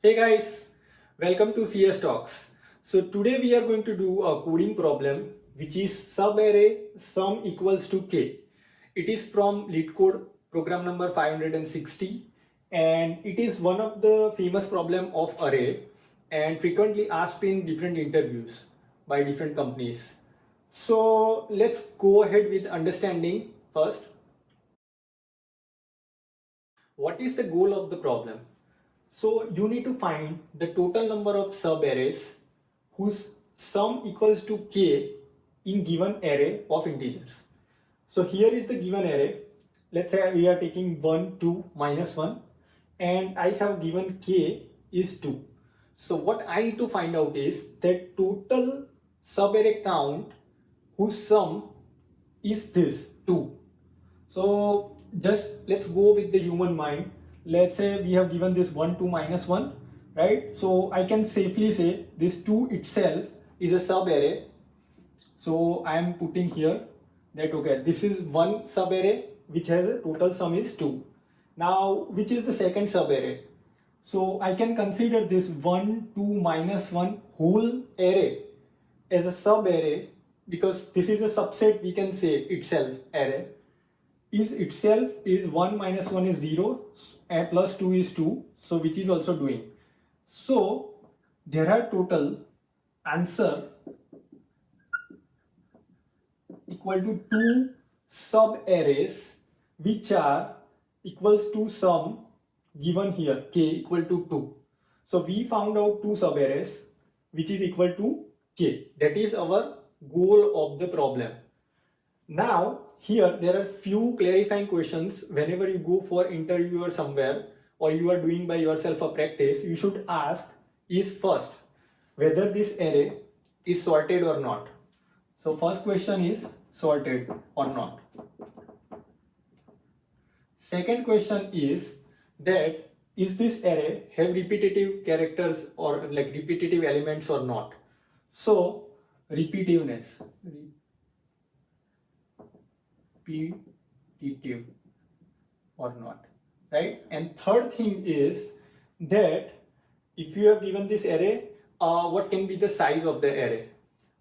Hey guys, welcome to CS Talks. So today we are going to do a coding problem which is subarray sum equals to k. It is from Leetcode program number 560 and it is one of the famous problem of array and frequently asked in different interviews by different companies. So let's go ahead with understanding first. What is the goal of the problem? So you need to find the total number of subarrays whose sum equals to k in given array of integers. So here is the given array. Let's say we are taking 1, 2, minus 1 and I have given k is 2. So what I need to find out is the total subarray count whose sum is this 2. So just let's go with the human mind. Let's say we have given this 1, 2, minus 1, right? So I can safely say this 2 itself is a subarray. So I am putting here that okay, this is one subarray which has a total sum is 2. Now which is the second subarray? So I can consider this 1, 2, minus 1 whole array as a subarray because this is a subset, we can say itself array is itself is 1 minus 1 is 0 and plus 2 is 2, so which is also doing. So there are total answer equal to 2 sub arrays which are equals to sum given here k equal to 2. So we found out 2 sub arrays which is equal to k. That is our goal of the problem. Now here there are few clarifying questions. Whenever you go for interview or somewhere or you are doing by yourself a practice, you should ask is first whether this array is sorted or not. So first question is sorted or not. Second question is that is this array have repetitive characters or like repetitive elements or not. So repetitiveness, repetitive or not, right? And third thing is that if you have given this array, what can be the size of the array?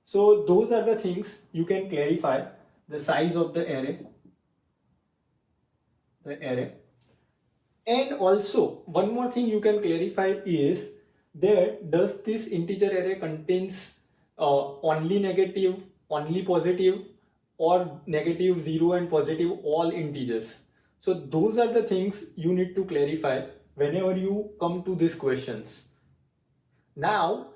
So those are the things you can clarify, the size of the array, and also one more thing you can clarify is that does this integer array contains only negative, only positive, or negative, 0 and positive all integers. So those are the things you need to clarify whenever you come to these questions. Now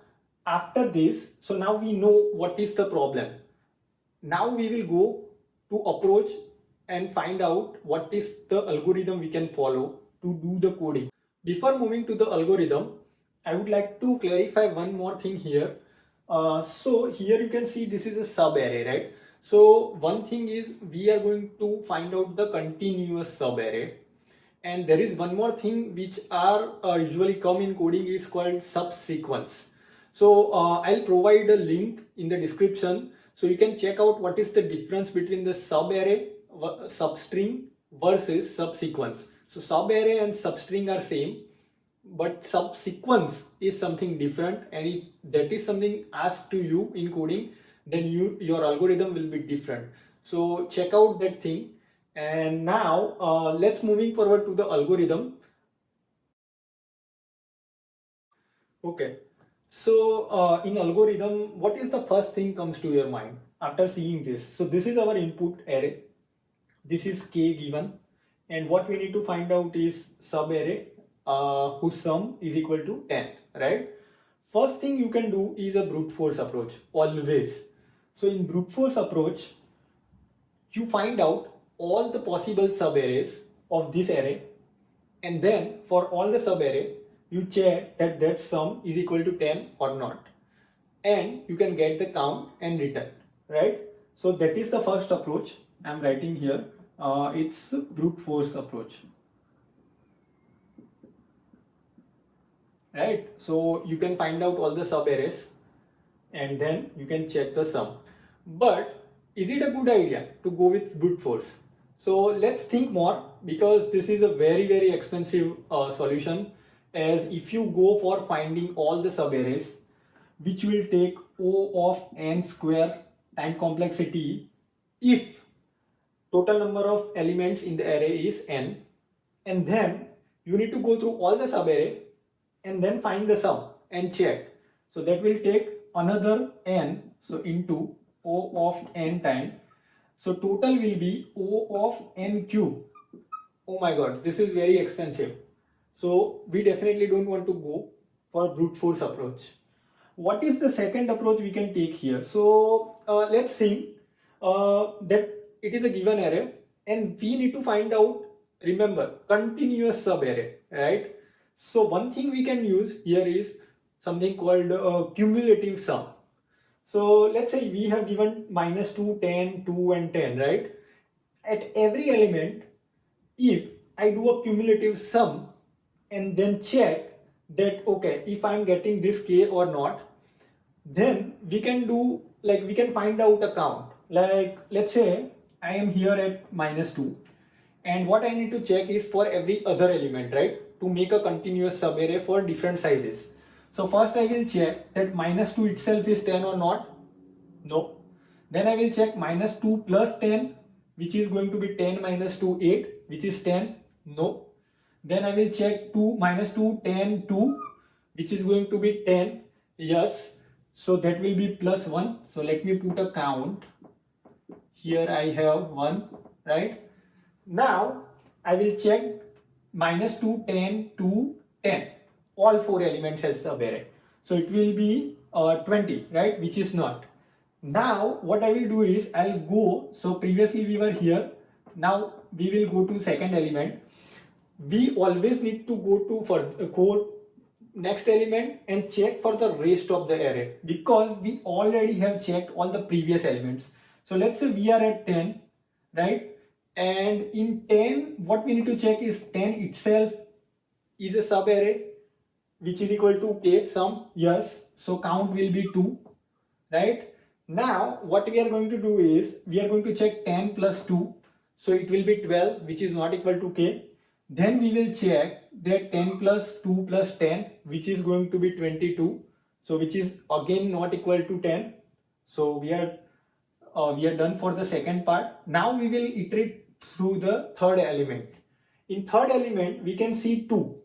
after this, so now we know what is the problem. Now we will go to approach and find out what is the algorithm we can follow to do the coding. Before moving to the algorithm, I would like to clarify one more thing here. So here you can see this is a sub array, right? So one thing is we are going to find out the continuous subarray, and there is one more thing which are usually come in coding is called subsequence. So I'll provide a link in the description so you can check out what is the difference between the subarray, substring versus subsequence. So subarray and substring are same, but subsequence is something different, and if that is something asked to you in coding, then your algorithm will be different. So check out that thing. And now let's moving forward to the algorithm. Okay, so in algorithm, what is the first thing comes to your mind after seeing this? So this is our input array, this is k given, and what we need to find out is subarray whose sum is equal to 10, right? First thing you can do is a brute force approach always. So in brute force approach, you find out all the possible subarrays of this array, and then for all the subarray, you check that that sum is equal to 10 or not, and you can get the count and return, right? So that is the first approach I'm writing here. It's brute force approach, right? So you can find out all the subarrays and then you can check the sum. But is it a good idea to go with brute force? So let's think more, because this is a very expensive solution as if you go for finding all the subarrays, which will take O of n square time complexity if total number of elements in the array is n, and then you need to go through all the subarray and then find the sum and check. So that will take another n, so into O of n time. So total will be O of n cube. Oh my god, this is very expensive. So we definitely don't want to go for brute force approach. What is the second approach we can take here? So let's think that it is a given array and we need to find out, remember, continuous subarray, right? So one thing we can use here is something called cumulative sum. So let's say we have given -2, 10, 2 and 10, right? At every element, if I do a cumulative sum and then check that, okay, if I'm getting this k or not, then we can do, like, we can find out a count. Like, let's say I am here at -2 and what I need to check is for every other element, right? To make a continuous subarray for different sizes. So first I will check that -2 itself is 10 or not. No. Then I will check -2 plus 10, which is going to be 10 minus 2, 8, which is 10. No. Then I will check -2, 10, 2, which is going to be 10. Yes. So that will be plus 1. So let me put a count. Here I have 1, right? Now I will check -2, 10, 2, 10. All 4 elements as subarray. So it will be 20, right? Which is not. Now what I will do is I'll go, so previously we were here, now we will go to second element. We always need to go to for next element and check for the rest of the array because we already have checked all the previous elements. So let's say we are at 10, right? And in 10, what we need to check is 10 itself is a subarray which is equal to k sum. Yes. So count will be 2, right? Now what we are going to do is we are going to check 10 plus 2. So it will be 12, which is not equal to k. Then we will check that 10 plus 2 plus 10, which is going to be 22. So which is again not equal to 10. So we are done for the second part. Now we will iterate through the third element. In third element, we can see 2.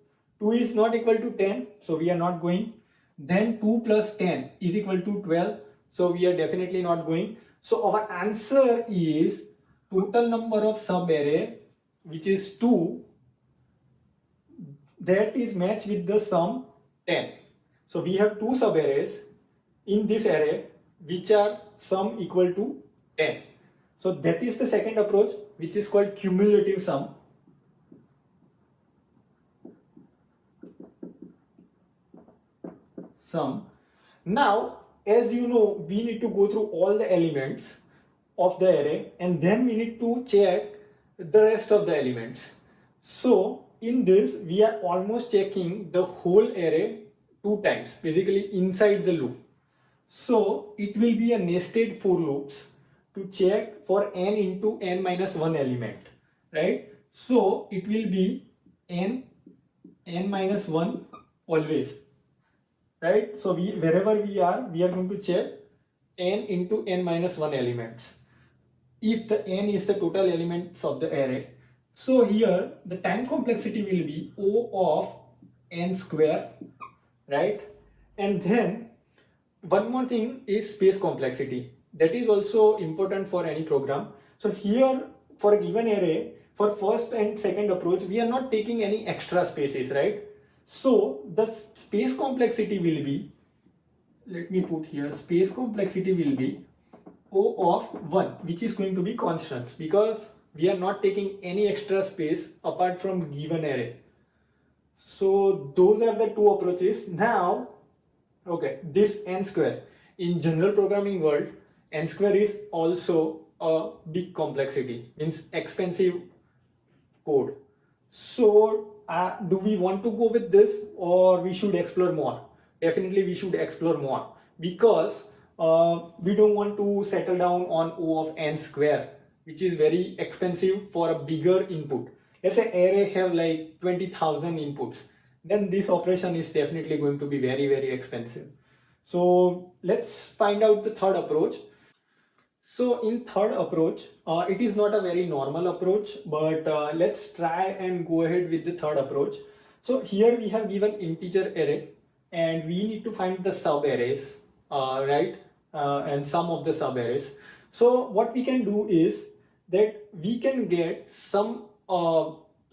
2 is not equal to 10, so we are not going. Then 2 plus 10 is equal to 12, so we are definitely not going. So our answer is total number of subarray, which is 2, that is matched with the sum 10. So we have 2 subarrays in this array which are sum equal to 10. So that is the second approach, which is called cumulative sum. Now, as you know, we need to go through all the elements of the array and then we need to check the rest of the elements. So in this, we are almost checking the whole array 2 times, basically inside the loop. So it will be a nested for loops to check for n into n minus 1 element, right? So it will be n minus 1 always, right? So wherever we are going to check n into n minus 1 elements if the n is the total elements of the array. So here the time complexity will be O of n square, right? And then one more thing is space complexity. That is also important for any program. So here for a given array, for first and second approach, we are not taking any extra spaces, right? So the space complexity will be, let me put here, space complexity will be O of 1, which is going to be constants because we are not taking any extra space apart from given array. So those are the 2 approaches. Now, okay, this n square, in general programming world, n square is also a big complexity, means expensive code. So do we want to go with this or we should explore more? Definitely we should explore more because we don't want to settle down on O of n square, which is very expensive for a bigger input. Let's say array have like 20,000 inputs. then this operation is definitely going to be very, very expensive. So let's find out the third approach. So in third approach, it is not a very normal approach, but let's try and go ahead with the third approach. So here we have given integer array and we need to find the sub arrays, right? And some of the sub arrays. So what we can do is that we can get some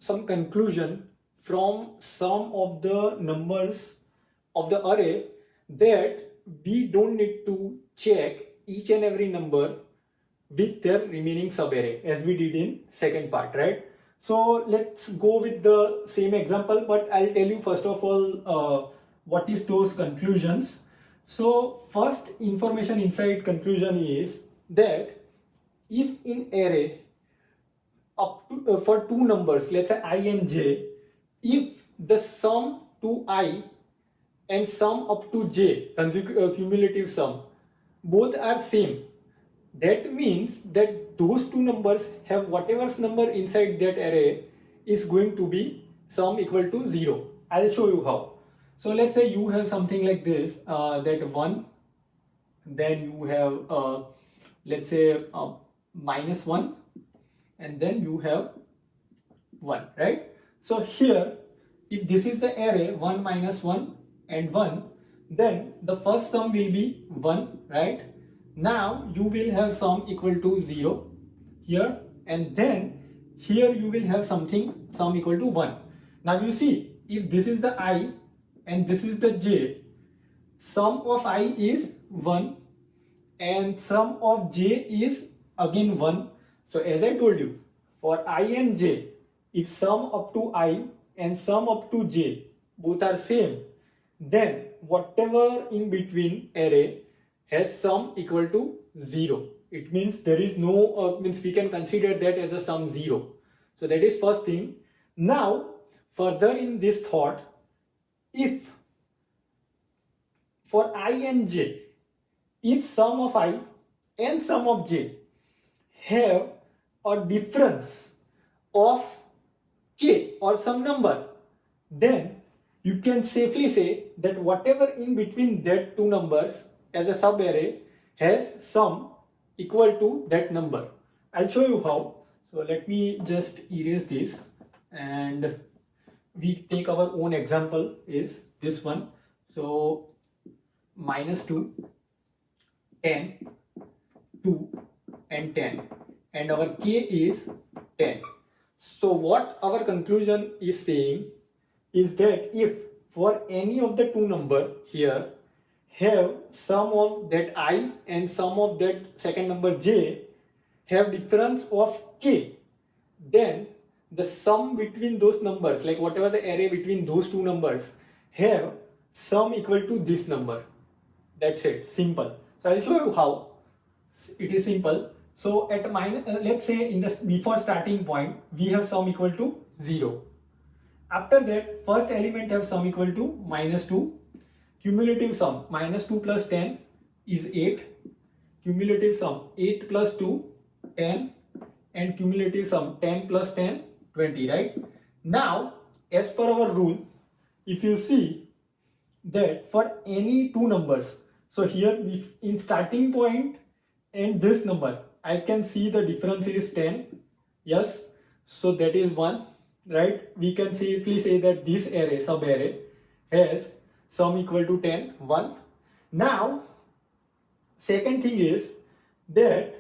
conclusion from some of the numbers of the array that we don't need to check each and every number with their remaining subarray as we did in second part, right? So let's go with the same example, but I'll tell you first of all what is those conclusions. So first information inside conclusion is that if in array up to for two numbers, let's say I and j, if the sum to I and sum up to j, cumulative sum, both are same, that means that those two numbers have whatever number inside that array is going to be sum equal to 0. I'll show you how. So let's say you have something like this, that 1, then you have let's say minus 1, and then you have 1, right? So here, if this is the array 1 minus 1 and 1, then the first sum will be 1, right? Now you will have sum equal to 0 here, and then here you will have something sum equal to 1. Now you see, if this is the I and this is the j, sum of I is 1 and sum of j is again 1. So as I told you, for I and j, if sum up to I and sum up to j both are same, then whatever in between array has sum equal to 0. It means there is no, means we can consider that as a sum 0. So that is first thing. Now further in this thought, if for I and j, if sum of I and sum of j have a difference of k or some number, then you can safely say that whatever in between that two numbers as a subarray has sum equal to that number. I'll show you how. So let me just erase this and we take our own example is this one. So minus 2, 10, 2 and 10, and our k is 10. So what our conclusion is saying is that if for any of the two number here have sum of that I and sum of that second number j have difference of k, then the sum between those numbers, like whatever the array between those two numbers, have sum equal to this number. That's it, simple. So I'll show you how. It is simple. So at minus, let's say in the before starting point, we have sum equal to 0. After that, first element have sum equal to minus 2. Cumulative sum minus 2 plus 10 is 8. Cumulative sum 8 plus 2, 10. And cumulative sum 10 plus 10, 20, right? Now, as per our rule, if you see that for any two numbers, so here in starting point and this number, I can see the difference is 10. Yes, so that is 1, right? We can safely say that this array, subarray, has sum equal to 10, 1. Now, second thing is that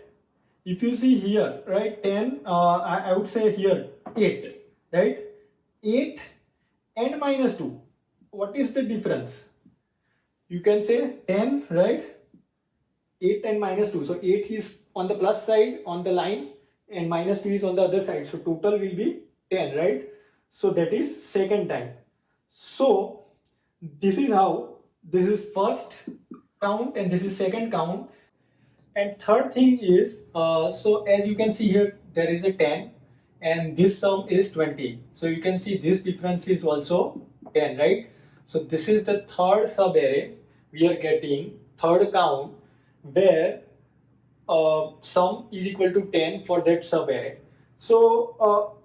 if you see here, right, 10, I would say here 8, right? 8 and minus 2. What is the difference? You can say 10, right? 8 and minus 2. So 8 is on the plus side on the line and minus 2 is on the other side. So total will be 10, right? So that is second time. So this is how, this is first count and this is second count. And third thing is, so as you can see here, there is a 10 and this sum is 20. So you can see this difference is also 10, right? So this is the third subarray. We are getting third count where sum is equal to 10 for that subarray. So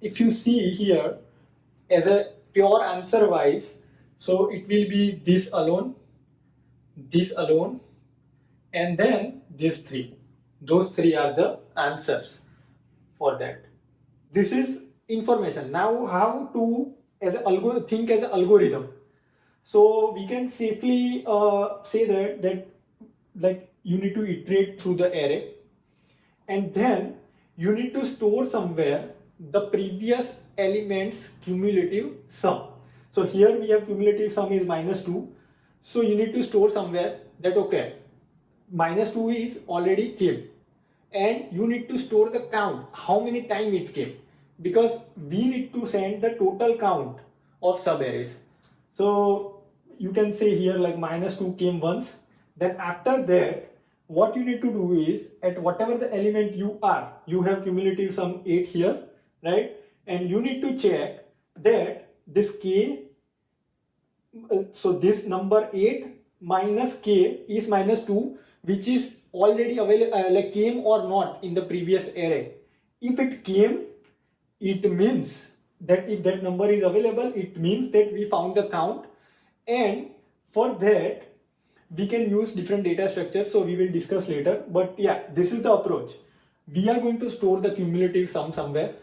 if you see here as a pure answer wise, so it will be this alone, and then these three. Those three are the answers for that. This is information. Now how to think as an algorithm. So we can safely say that like you need to iterate through the array, and then you need to store somewhere the previous elements cumulative sum. So here we have cumulative sum is -2. So you need to store somewhere that okay, -2 is already came, and you need to store the count, how many times it came, because we need to send the total count of subarrays. So you can say here like -2 came once. Then after that, what you need to do is at whatever the element you are, you have cumulative sum 8 here, right? And you need to check that this k, so this number 8 minus k is -2, which is already available, like came or not in the previous array. If it came, it means that if that number is available, it means that we found the count. And for that, we can use different data structures, so we will discuss later. But yeah, this is the approach. We are going to store the cumulative sum somewhere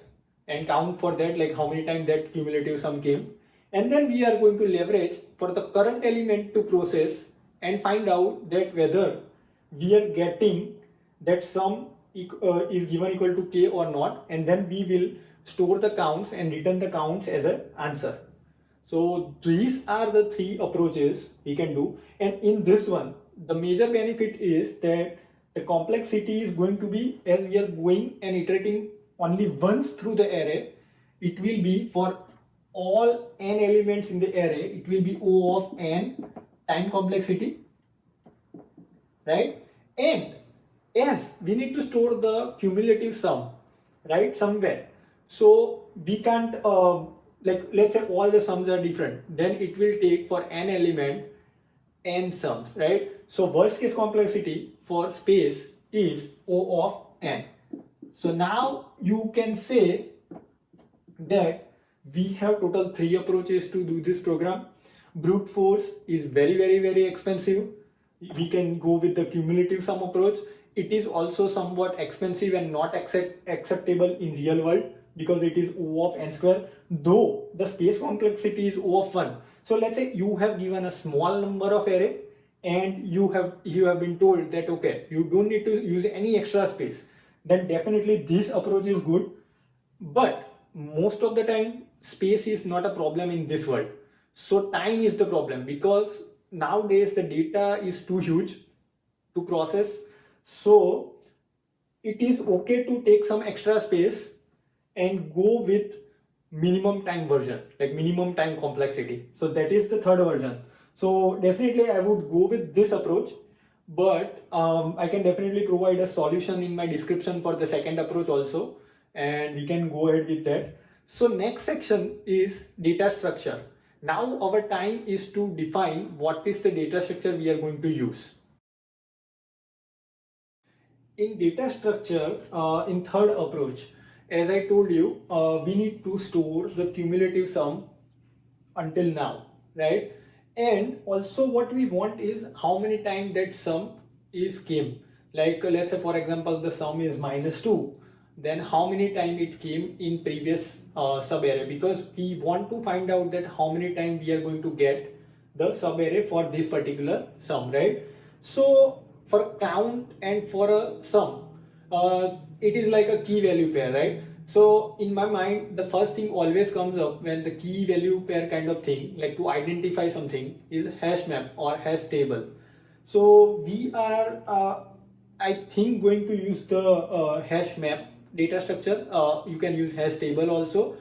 and count for that, like how many times that cumulative sum came. And then we are going to leverage for the current element to process and find out that whether we are getting that sum is given equal to k or not. And then we will store the counts and return the counts as an answer. So these are the three approaches we can do. And in this one, the major benefit is that the complexity is going to be, as we are going and iterating only once through the array, it will be for all n elements in the array, it will be O of n time complexity, right? And as we need to store the cumulative sum, right, somewhere. So we can't like let's say all the sums are different, then it will take for n element n sums, right? So worst case complexity for space is O of n. So now you can say that we have total 3 approaches to do this program. Brute force is very expensive. We can go with the cumulative sum approach. It is also somewhat expensive and not acceptable in real world because it is O of n square, though the space complexity is O of 1. So let's say you have given a small number of array and you have been told that okay, you don't need to use any extra space, then definitely this approach is good. But most of the time space is not a problem in this world. So time is the problem, because nowadays the data is too huge to process. So it is okay to take some extra space and go with minimum time version, like minimum time complexity. So that is the third version. So definitely I would go with this approach, but I can definitely provide a solution in my description for the second approach also, and we can go ahead with that. So next section is data structure. Now our time is to define what is the data structure we are going to use. In data structure, in third approach, as I told you, we need to store the cumulative sum until now, right? And also what we want is how many times that sum is came. Like let's say for example the sum is -2, then how many times it came in previous subarray, because we want to find out that how many times we are going to get the subarray for this particular sum, right? So for count and for a sum, it is like a key value pair, right? So in my mind, the first thing always comes up when the key value pair kind of thing, like to identify something, is hash map or hash table. So we are, I think, going to use the hash map data structure. You can use hash table also.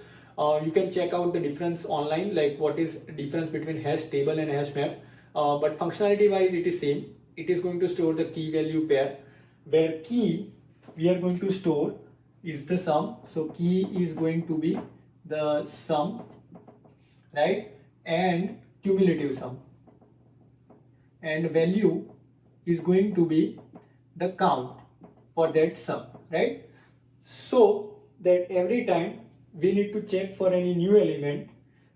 You can check out the difference online, like what is the difference between hash table and hash map. But functionality wise, it is same. It is going to store the key value pair, where key we are going to store is the sum. So key is going to be the sum, right? And cumulative sum. And value is going to be the count for that sum, right? So that every time we need to check for any new element,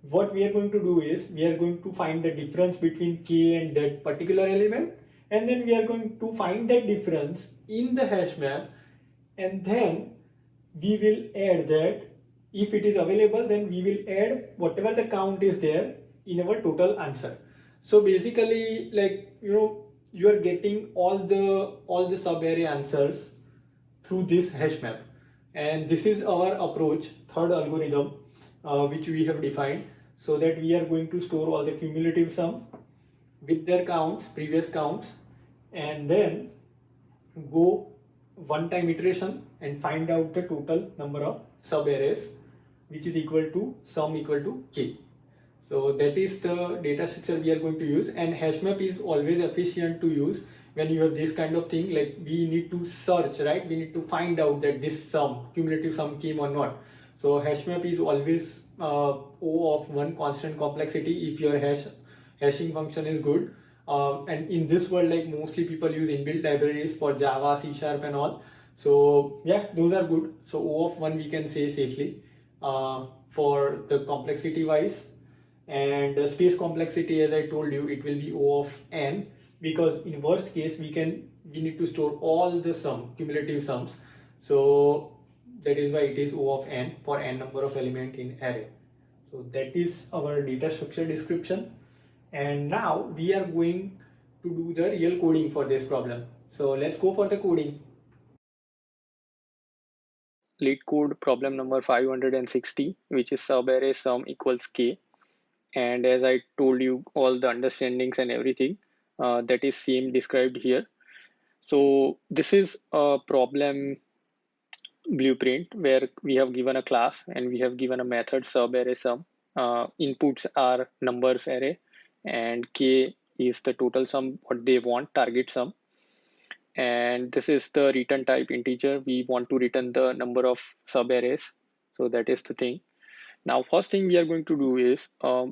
what we are going to do is we are going to find the difference between k and that particular element, and then we are going to find that difference in the hash map, and then we will add that. If it is available, then we will add whatever the count is there in our total answer. So basically, like, you are getting all the subarray answers through this hash map. And this is our approach, third algorithm, which we have defined, so that we are going to store all the cumulative sum with their counts, previous counts, and then go one time iteration and find out the total number of subarrays, which is equal to sum equal to k. So that is the data structure we are going to use, and hashmap is always efficient to use when you have this kind of thing. Like, we need to search, right? We need to find out that this sum, cumulative sum, came or not. So hashmap is always O of one constant complexity if your hashing function is good. And in this world, like, mostly people use inbuilt libraries for Java, C# and all. So yeah, those are good. So O of one we can say safely for the complexity wise. And space complexity, as I told you, it will be O of n, because in worst case we need to store all the cumulative sums. So that is why it is O of n for n number of element in array. So that is our data structure description. And now we are going to do the real coding for this problem. So let's go for the coding. Leetcode problem number 560, which is subarray sum equals k. And as I told you, all the understandings and everything that is same described here. So this is a problem blueprint where we have given a class and we have given a method subarray sum. Inputs are numbers array, and k is the total sum what they want, target sum. And this is the return type integer. We want to return the number of subarrays. So that is the thing. Now, first thing we are going to do is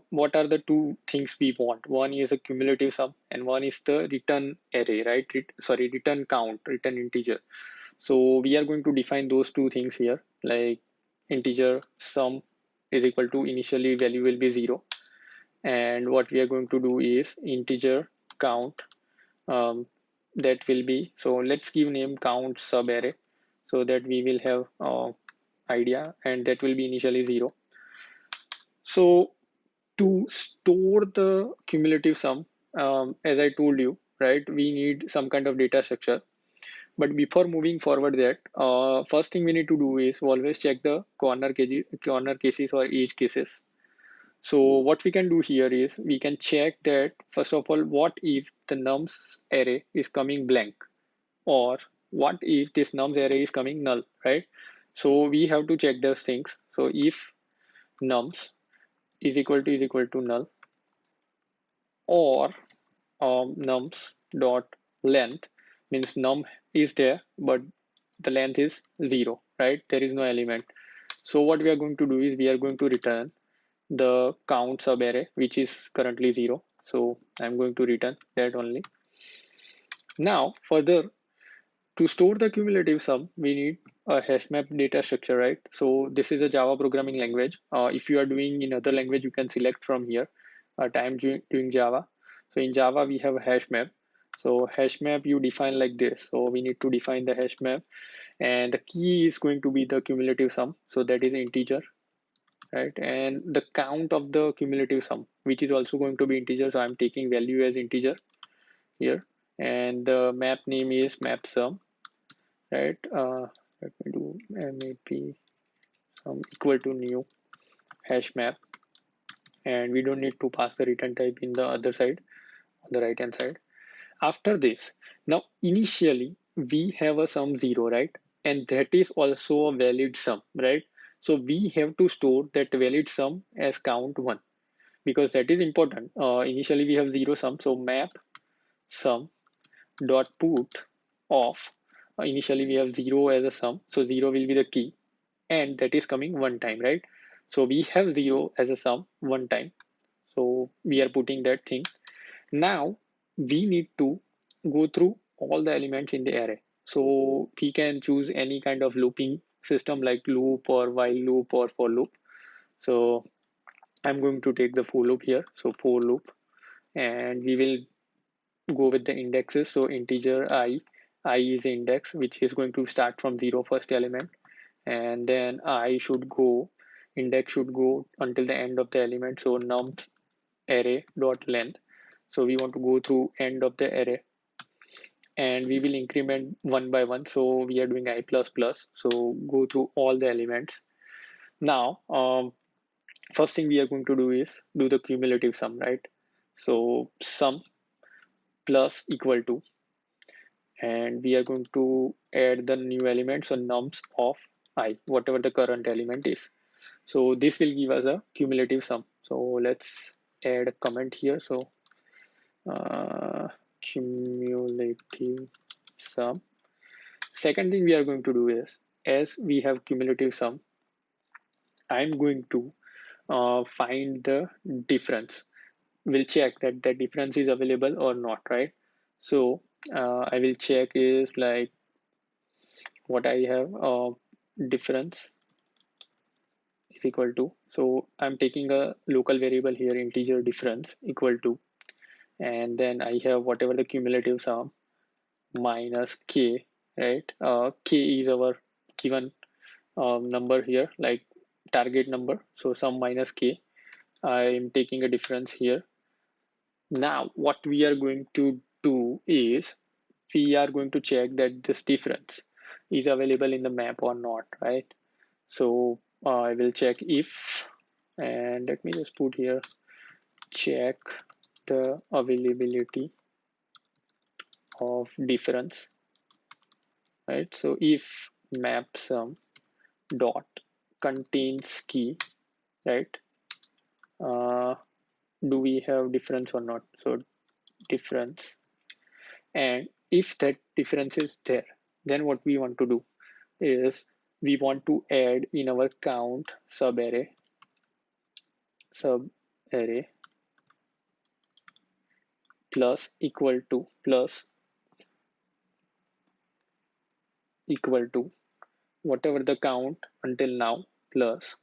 what are the two things we want? One is a cumulative sum and one is the return array, right? Return count, return integer. So we are going to define those two things here, like integer sum is equal to initially value will be 0. And what we are going to do is integer count, that will be, so let's give name count subarray so that we will have idea, and that will be initially 0. So to store the cumulative sum, as I told you, right, we need some kind of data structure. But before moving forward that, first thing we need to do is always check the corner cases or edge cases. So what we can do here is we can check that, first of all, what if the nums array is coming blank, or what if this nums array is coming null, right? So we have to check those things. So if nums is equal to null, or nums dot length, means num is there but the length is 0, right? There is no element. So what we are going to do is we are going to return the count subarray, which is currently 0. So I'm going to return that only. Now further, to store the cumulative sum, we need a hash map data structure, right? So this is a Java programming language. If you are doing in other language, you can select from here. I'm doing Java. So in Java, we have a hash map. So hash map you define like this. So we need to define the hash map, and the key is going to be the cumulative sum. So that is integer, right? And the count of the cumulative sum, which is also going to be integer. So I'm taking value as integer here, and the map name is map sum, right? Let me do map sum equal to new hash map, and we don't need to pass the return type in the other side, on the right hand side. After this, now initially we have a sum 0, right? And that is also a valid sum, right? So we have to store that valid sum as count 1, because that is important. Initially we have 0 sum, so map sum dot put of, initially we have 0 as a sum, so 0 will be the key, and that is coming one time, right? So we have 0 as a sum one time, so we are putting that thing. Now we need to go through all the elements in the array. So we can choose any kind of looping system like loop or while loop or for loop. So I'm going to take the for loop here. So for loop, and we will go with the indexes. So integer I is the index, which is going to start from 0 first element, and then index should go until the end of the element. So nums array dot length. So we want to go through end of the array, and we will increment one by one. So we are doing I plus plus. So go through all the elements. Now, first thing we are going to do is do the cumulative sum, right? So sum plus equal to, and we are going to add the new element, so nums of I, whatever the current element is. So this will give us a cumulative sum. So let's add a comment here. So cumulative sum. Second thing we are going to do is, as we have cumulative sum, I'm going to find the difference. We'll check that the difference is available or not, right? So I will check is like what I have difference is equal to. So I'm taking a local variable here, integer difference equal to, and then I have whatever the cumulative sum minus k, right? K is our given number here, like target number. So sum minus k. I'm taking a difference here. Now, what we are going to do is we are going to check that this difference is available in the map or not, right? So I will check if, and let me just put here, check the availability of difference, right? So if map sum dot contains key, right? Uh, do we have difference or not? So difference, and if that difference is there, then what we want to do is we want to add in our count subarray plus equal to whatever the count until now plus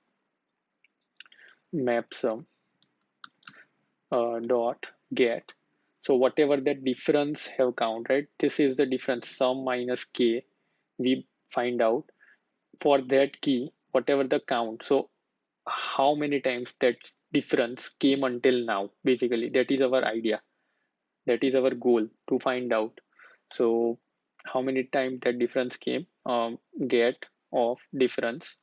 map sum dot get. So whatever that difference have count, right? This is the difference, sum minus k. We find out for that key whatever the count. So how many times that difference came until now, basically that is our idea, that is our goal to find out. So how many times that difference came, get of difference,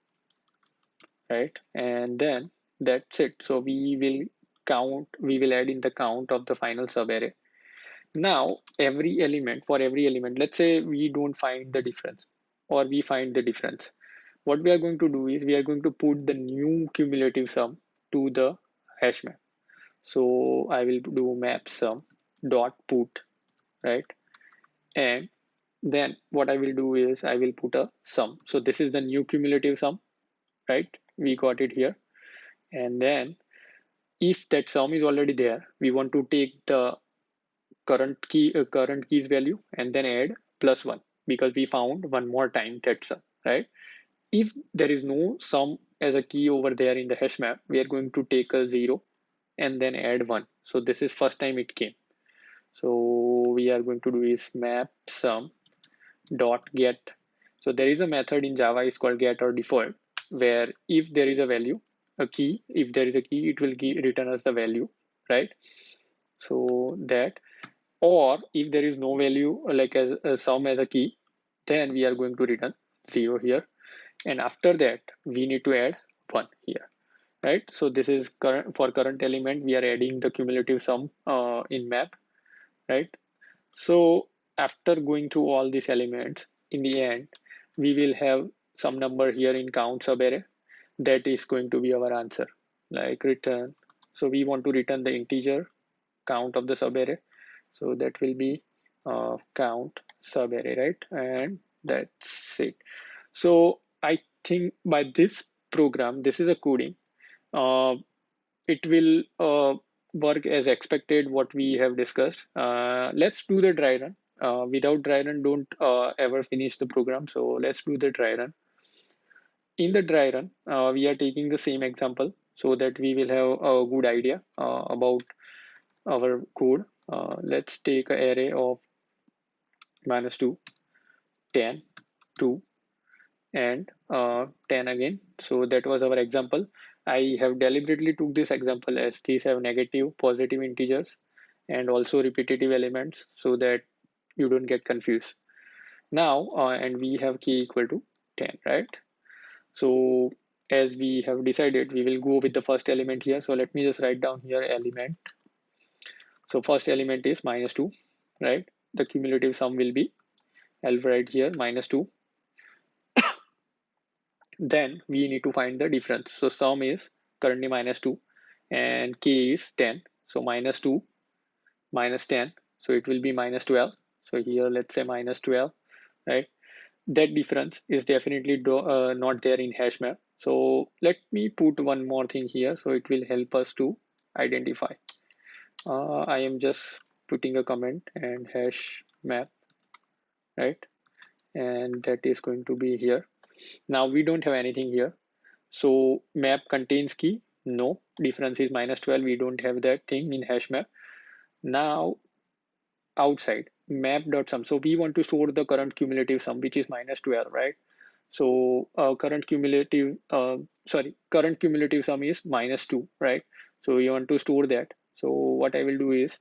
right? And then that's it. So we will add in the count of the final subarray. Now for every element, let's say we don't find the difference, or we find the difference, what we are going to do is we are going to put the new cumulative sum to the hash map. So I will do map sum dot put, right? And then what I will do is I will put a sum. So this is the new cumulative sum, right? We got it here. And then if that sum is already there, we want to take the current keys value and then add +1, because we found one more time that sum, right? If there is no sum as a key over there in the hash map, we are going to take a 0 and then add 1. So this is first time it came. So we are going to do is map sum dot get. So there is a method in Java is called get or default, where if there is a value, a key, if there is a key, it will return us the value, right? So that, or if there is no value like as a sum as a key, then we are going to return 0 here, and after that we need to add 1 here, right? So this is current element, we are adding the cumulative sum in map, right? So after going through all these elements, in the end we will have some number here in count subarray. That is going to be our answer, like return. So we want to return the integer count of the subarray, so that will be count subarray, right? And that's it. So I think by this program, this is a coding, uh, it will work as expected what we have discussed. Let's do the dry run. Without dry run, don't ever finish the program. So let's do the dry run. In the dry run, we are taking the same example. so that we will have a good idea about our code. Let's take an array of -2, 10, 2, and 10 again. So that was our example. I have deliberately took this example as these have negative, positive integers and also repetitive elements so that you don't get confused. Now, and we have key equal to 10, right? So as we have decided, we will go with the first element here. So let me just write down here element. So first element is -2, right? The cumulative sum will be, I'll write here -2. Then we need to find the difference. So sum is currently -2 and k is 10. So -2 minus 10. So it will be -12. So here let's say -12, right? That difference is definitely not there in hash map. So let me put one more thing here so it will help us to identify. I am just putting a comment and hash map, right? And that is going to be here. Now we don't have anything here. So map contains key. No, difference is -12. We don't have that thing in hash map. Now outside map.sum. So we want to store the current cumulative sum, which is -12, right? So current cumulative sum is -2, right? So we want to store that. So what I will do is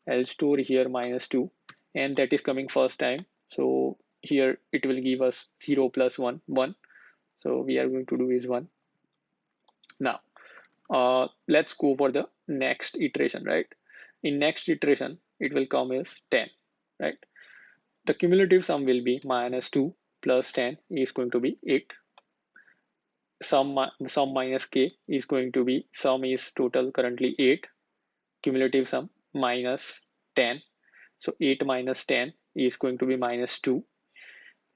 I'll store here -2, and that is coming first time. So here it will give us 0 plus 1, 1. So we are going to do is 1. Now let's go for the next iteration, right? In next iteration, it will come as 10, right? The cumulative sum will be -2 plus 10 is going to be 8. Sum minus k is going to be, sum is total currently 8, cumulative sum minus 10. So 8 minus 10 is going to be -2.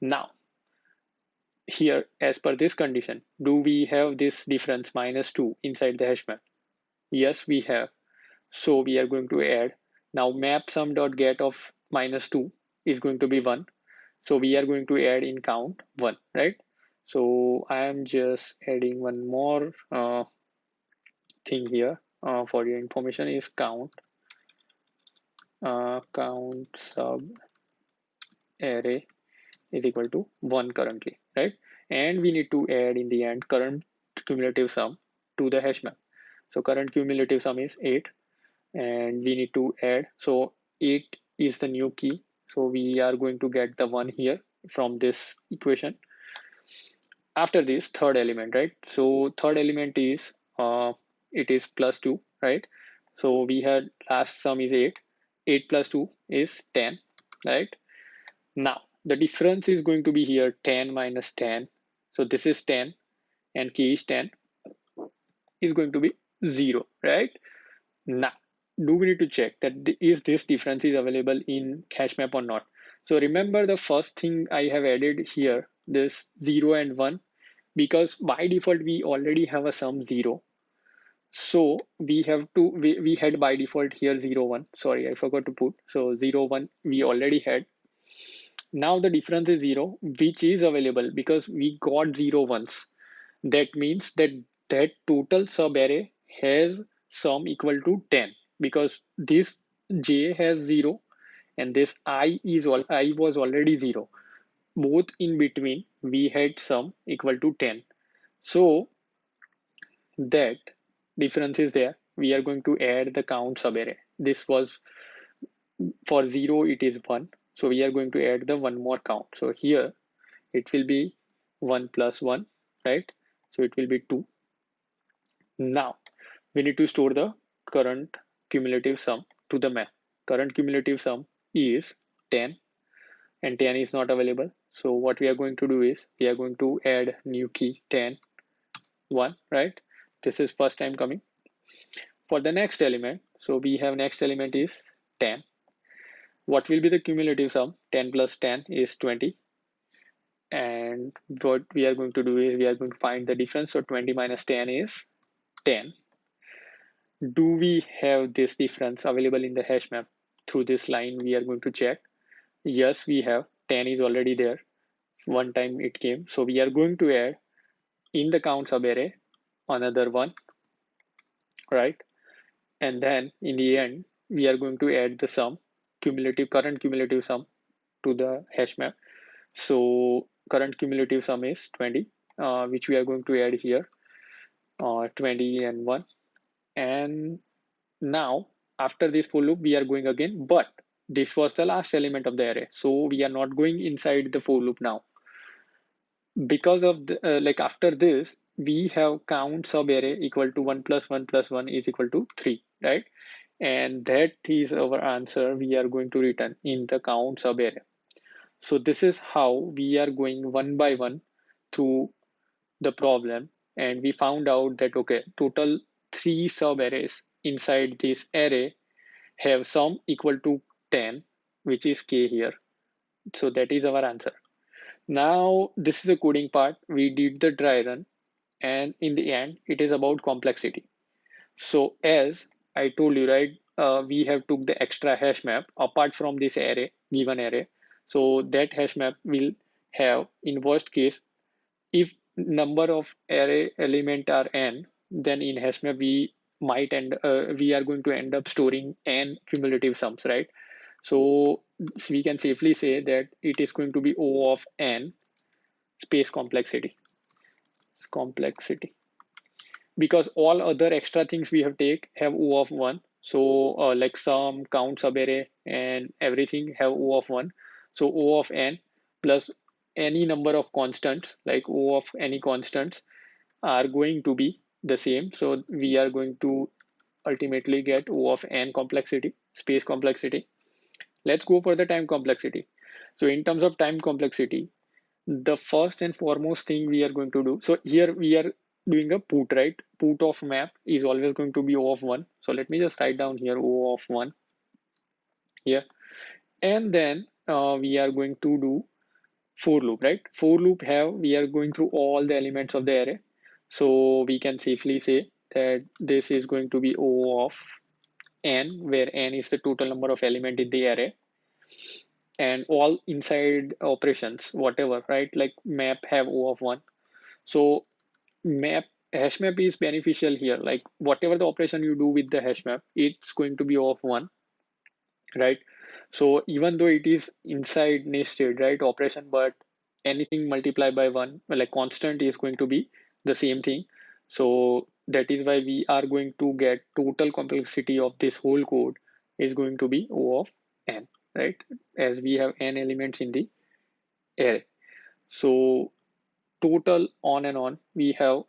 Now here, as per this condition, do we have this difference -2 inside the hash map? Yes, we have. So we are going to add. Now map sum dot get of -2 is going to be 1. So we are going to add in count 1, right? So I am just adding one more thing here for your information is count sub array is equal to 1 currently, right? And we need to add in the end current cumulative sum to the hash map. So current cumulative sum is 8 and we need to add. So 8 is the new key. So we are going to get the 1 here from this equation. After this third element, right? So third element is it is +2, right? So we had last sum is 8. 8 plus 2 is 10, right? Now the difference is going to be here 10 minus 10. So this is 10 and k is 10 is going to be 0, right? Now do we need to check that is this difference is available in hash map or not? So remember the first thing I have added here, this 0 and 1, because by default we already have a sum 0. So we have to, we had by default here 0, 1. Sorry, I forgot to put. So 0, 1 we already had. Now the difference is 0, which is available because we got 0 once. That means that that total sub array has sum equal to 10 because this j has 0 and this I was already 0. Both in between we had sum equal to 10. So that difference is there. We are going to add the count subarray. This was for 0, it is 1. So we are going to add the one more count. So here it will be 1 plus 1, right? So it will be 2. Now we need to store the current cumulative sum to the map. Current cumulative sum is 10 and 10 is not available. So what we are going to do is we are going to add new key 10, 1, right? This is first time coming. For the next element, so we have next element is 10. What will be the cumulative sum? 10 plus 10 is 20. And what we are going to do is we are going to find the difference. So 20 minus 10 is 10. Do we have this difference available in the hash map? Through this line, we are going to check. Yes, we have. 10 is already there. One time it came. So we are going to add in the count subarray another one. right? And then in the end, we are going to add the sum, current cumulative sum to the hash map. So current cumulative sum is 20, which we are going to add here, 20 and 1. And now after this for loop, we are going again, but this was the last element of the array. So we are not going inside the for loop now. Because of the, like after this, we have count sub array equal to 1 plus 1 plus 1 is equal to 3, right? And that is our answer we are going to return in the count sub array. So this is how we are going one by one through the problem, and we found out that okay, total 3 sub arrays inside this array have sum equal to 10, which is k here. So that is our answer. Now this is the coding part. We did the dry run, and in the end it is about complexity. So as I told you, right, we have took the extra hash map apart from this array, given array. So that hash map will have, in worst case, if number of array element are n, then in hash map we are going to end up storing n cumulative sums, right? So we can safely say that it is going to be O of n space complexity, because all other extra things we have take have O of 1. So like sum, count, subarray, and everything have O of 1. So O of n plus any number of constants, like O of any constants, are going to be the same. So we are going to ultimately get O of n complexity, space complexity. Let's go for the time complexity. So in terms of time complexity, the first and foremost thing we are going to do, so here we are doing a put, right? Put of map is always going to be O of 1. So let me just write down here O of 1 here. And then we are going to do for loop, right? For loop we are going through all the elements of the array. So we can safely say that this is going to be O of n, where n is the total number of element in the array, and all inside operations, whatever, right? Like map have O of 1. So hash map is beneficial here. Like whatever the operation you do with the hash map, it's going to be O of 1, right? So even though it is inside nested, right, operation, but anything multiplied by 1, like constant, is going to be the same thing. So that is why we are going to get total complexity of this whole code is going to be O of n, right? As we have n elements in the array. So total on and on, we have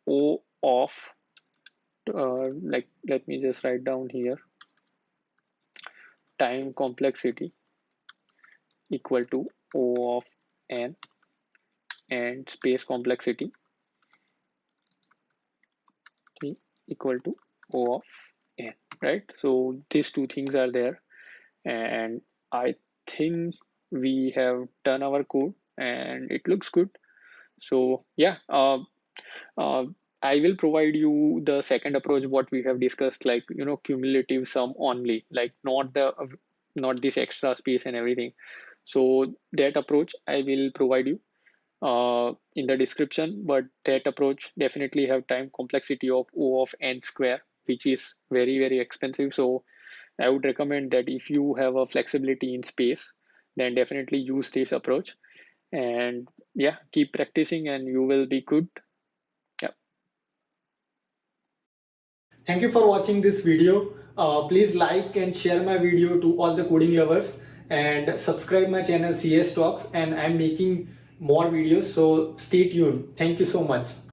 O of, like, let me just write down here, time complexity equal to O of n, and space complexity equal to O of n, right? So these two things are there, and I think we have done our code and it looks good. So yeah, I will provide you the second approach what we have discussed, like cumulative sum only, like not this extra space and everything. So that approach I will provide you in the description, but that approach definitely have time complexity of O of n square, which is very, very expensive. So I would recommend that if you have a flexibility in space, then definitely use this approach. And yeah, keep practicing and you will be good. Yeah. Thank you for watching this video. Please like and share my video to all the coding lovers, and subscribe my channel CS Talks, and I'm making more videos, so stay tuned. Thank you so much.